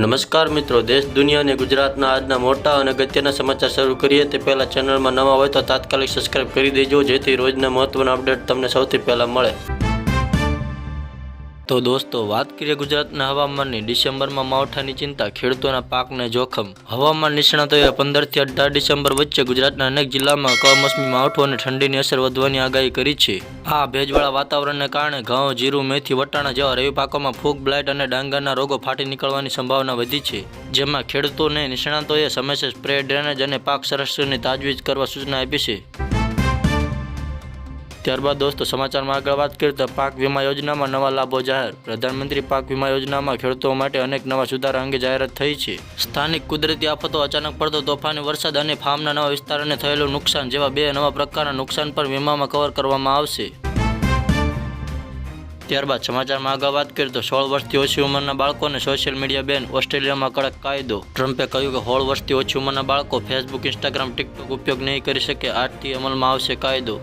નમસ્કાર મિત્રો, દેશ દુનિયા અને ગુજરાતના આજના મોટા અને અગત્યના સમાચાર શરૂ કરીએ તે પહેલા ચેનલમાં નવા હોય તો તાત્કાલિક સબસ્ક્રાઇબ કરી દેજો, જેથી રોજના મહત્વના અપડેટ તમને સૌથી પહેલા મળે. તો દોસ્તો, વાત કરીએ ગુજરાતના હવામાનની. ડિસેમ્બરમાં માવઠાની ચિંતા, ખેડૂતોના પાકને જોખમ. હવામાન નિષ્ણાતોએ 15 થી 18 ડિસેમ્બર વચ્ચે ગુજરાતના અનેક જિલ્લામાં કમોસમી માવઠું અને ઠંડીની અસર વધવાની આગાહી કરી છે. આ ભેજવાળા વાતાવરણને કારણે ઘઉં, જીરું, મેથી, વટાણા જેવા રવિ પાકોમાં ફૂગ, બ્લાઇટ અને ડાંગરના રોગો ફાટી નીકળવાની સંભાવના વધી છે. જેમાં ખેડૂતોને નિષ્ણાતોએ સમયસર સ્પ્રે, ડ્રેનેજ અને પાક સંરક્ષણની તાજવીજ કરવા સૂચના આપી છે. ત્યારબાદ દોસ્તો, સમાચારમાં આગળ વાત કરીએ તો પાક વીમા યોજનામાં નવા લાભો જાહેર. પ્રધાનમંત્રી પાક વીમા યોજનામાં ખેડૂતો માટે અનેક નવા સુધારા અંગે જાહેરાત થઈ છે. સ્થાનિક કુદરતી આફતો, અચાનક પડતો તોફાની વરસાદ અને ફાર્મના નવા વિસ્તારોને થયેલું નુકસાન જેવા 2 નવા પ્રકારના નુકસાન પર વીમામાં કવર કરવામાં આવશે. ત્યારબાદ સમાચારમાં આગળ વાત કરીએ તો 16 વર્ષથી ઓછી ઉંમરના બાળકોને સોશિયલ મીડિયા બેન. ઓસ્ટ્રેલિયામાં કડક કાયદો. ટ્રમ્પે કહ્યું કે 16 વર્ષથી ઓછી ઉંમરના બાળકો ફેસબુક, ઇન્સ્ટાગ્રામ, ટિકટોક ઉપયોગ નહીં કરી શકે. આજથી અમલમાં આવશે કાયદો.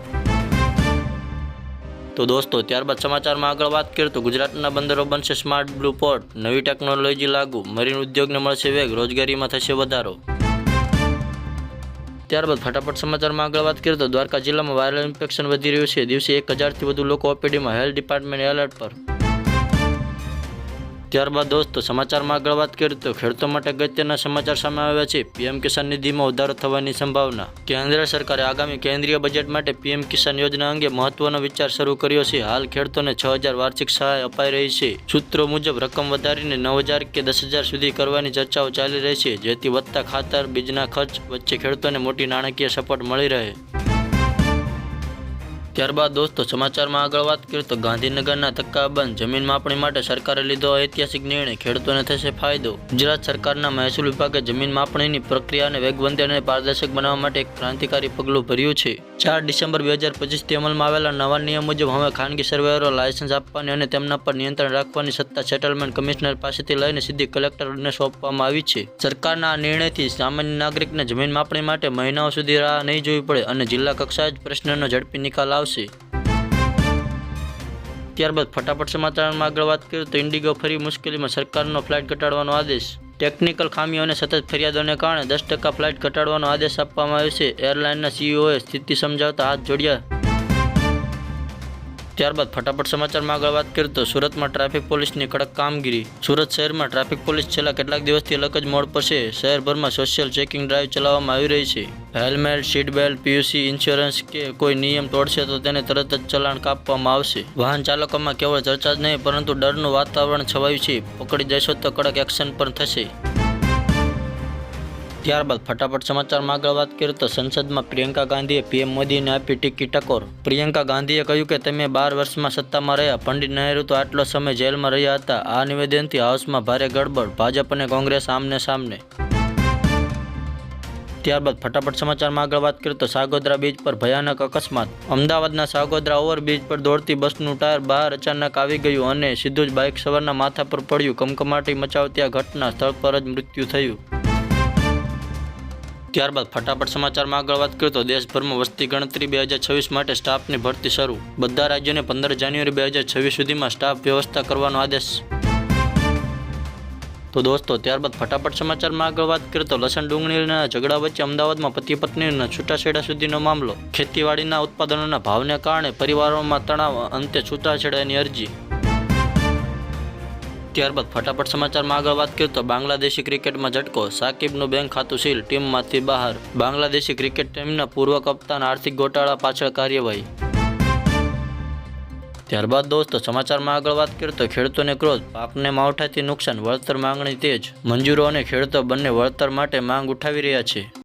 તો દોસ્તો, ત્યારબાદ સમાચારમાં આગળ વાત કરીએ તો ગુજરાતના બંદરો બનશે સ્માર્ટ બ્લુ પોર્ટ. નવી ટેકનોલોજી લાગુ. મરીન ઉદ્યોગને મળશે વેગ. રોજગારીમાં થશે વધારો. ત્યારબાદ ફટાફટ સમાચારમાં આગળ વાત કરીએ તો દ્વારકા જિલ્લામાં વાયરલ ઇન્ફેક્શન વધી રહ્યું છે. દિવસે 1000થી વધુ લોકો ઓપીડીમાં. હેલ્થ ડિપાર્ટમેન્ટ એલર્ટ પર. ત્યારબાદ દોસ્તો, સમાચારમાં આગળ વાત કરીએ તો ખેડૂતો માટે અગત્યના સમાચાર સામે આવ્યા છે. પીએમ કિસાન નિધિમાં વધારો થવાની સંભાવના. કેન્દ્ર સરકારે આગામી કેન્દ્રીય બજેટ માટે પીએમ કિસાન યોજના અંગે મહત્વનો વિચાર શરૂ કર્યો છે. હાલ ખેડૂતોને 6000 વાર્ષિક સહાય અપાઈ રહી છે. સૂત્રો મુજબ રકમ વધારીને 9000 કે 10000 સુધી કરવાની ચર્ચાઓ ચાલી રહી છે, જેથી વધતા ખાતર, બીજના ખર્ચ વચ્ચે ખેડૂતોને મોટી નાણાકીય સપોર્ટ મળી રહે. ત્યારબાદ દોસ્તો, સમાચારમાં આગળ વાત કરીએ તો ગાંધીનગરના ધક્કા બંધ. જમીન માપણી માટે સરકારે લીધો ઐતિહાસિક નિર્ણય. ખેડૂતોને થશે ફાયદો. ગુજરાત સરકારના મહેસૂલ વિભાગે જમીન માપણીની પ્રક્રિયાને વેગવંતી અને પારદર્શક બનાવવા માટે એક ક્રાંતિકારી પગલું ભર્યું છે. 4 ડિસેમ્બર 2025થી અમલમાં આવેલા નવા નિયમ મુજબ હવે ખાનગી સર્વેયરો લાયસન્સ આપવાની અને તેમના પર નિયંત્રણ રાખવાની સત્તા સેટલમેન્ટ કમિશનર પાસેથી લઈને સીધી કલેક્ટરને સોંપવામાં આવી છે. સરકારના આ નિર્ણયથી સામાન્ય નાગરિકને જમીન માપણી માટે મહિનાઓ સુધી રાહ નહીં જોવી પડે અને જિલ્લા કક્ષાએ જ પ્રશ્નનો ઝડપી નિકાલ આવશે. ત્યારબાદ ફટાફટ સમાચારમાં આગળ વાત કરીએ તો ઇન્ડિગો ફરી મુશ્કેલીમાં. સરકારનો ફ્લાઇટ ઘટાડવાનો આદેશ. ટેકનિકલ ખામીઓ અને સતત ફરિયાદોને કારણે 10% ફ્લાઇટ ઘટાડવાનો આદેશ આપવામાં આવ્યો છે. એરલાઇનના સીઈઓએ સ્થિતિ સમજાવતા હાથ જોડ્યા. ત્યારબાદ ફટાફટ સમાચારમાં આગળ વાત કરીએ તો સુરતમાં ટ્રાફિક પોલીસની કડક કામગીરી. સુરત શહેરમાં ટ્રાફિક પોલીસ છેલ્લા કેટલાક દિવસથી અલગ જ મોડ પર છે. શહેરભરમાં સોશિયલ ચેકિંગ ડ્રાઈવ ચલાવવામાં આવી રહી છે. Helmet, seat belt, PUC, insurance કે કોઈ નિયમ તોડશે તો તેને તરત જ ચલાણ કાપવામાં આવશે. વાહન ચાલકોમાં કેવળ ચર્ચા જ નહીં પરંતુ ડરનું વાતાવરણ છવાયું છે. પકડી જશો તો કડક એક્શન પણ થશે. ત્યારબાદ ફટાફટ સમાચારમાં આગળ વાત કરીએ તો સંસદમાં પ્રિયંકા ગાંધીએ પીએમ મોદીને આપી ટીકી ટકોર. પ્રિયંકા ગાંધીએ કહ્યું કે તમે 12 વર્ષમાં સત્તામાં રહ્યા. પંડિત નહેરુ તો આટલો સમય જેલમાં રહ્યા હતા. આ નિવેદનથી હાઉસમાં ભારે ગડબડ. ભાજપ અને કોંગ્રેસ આમને સામને. ત્યારબાદ ફટાફટ સમાચારમાં આગળ વાત કરીએ તો સાગોદરા બીચ પર ભયાનક અકસ્માત. અમદાવાદના સાગોદરા ઓવરબ્રિજ પર દોડતી બસનું ટાયર બહાર અચાનક આવી ગયું અને સીધું જ બાઇક સવારના માથા પર પડ્યું. કમકમાટી મચાવતી આ ઘટના સ્થળ પર જ મૃત્યુ થયું. ત્યારબાદ ફટાફટ સમાચારમાં આગળ વાત કરીએ તો દેશભરમાં વસ્તી ગણતરી 2026 માટે સ્ટાફની ભરતી શરૂ. બધા રાજ્યોને 15 જાન્યુઆરી 2026 સુધીમાં સ્ટાફ વ્યવસ્થા કરવાનો આદેશ. તો દોસ્તો, ત્યારબાદ ફટાફટ સમાચારમાં આગળ વાત કરીએ તો લસણ ડુંગળીના ઝઘડા વચ્ચે અમદાવાદમાં પતિ પત્નીના છૂટાછેડા સુધીનો મામલો. ખેતીવાડીના ઉત્પાદનોના ભાવને કારણે પરિવારોમાં તણાવ. અંતે છૂટાછેડાની અરજી. ત્યારબાદ ફટાફટ સમાચારમાં આગળ વાત કરીએ તો બાંગ્લાદેશી ક્રિકેટમાં ઝટકો. સાકિબનું બેંક ખાતું સીલ. ટીમમાંથી બહાર. બાંગ્લાદેશી ક્રિકેટ ટીમના પૂર્વ કપ્તાન આર્થિક ગોટાળા પાછળ કાર્યવાહી. ત્યારબાદ દોસ્તો, સમાચારમાં આગળ વાત કરીએ તો ખેડૂતોને ક્રોધ. પાકને માવઠાથી નુકસાન. વળતર માંગણી તેજ. મંજૂરો અને ખેડૂતો બંને વળતર માટે માંગ ઉઠાવી રહ્યા છે.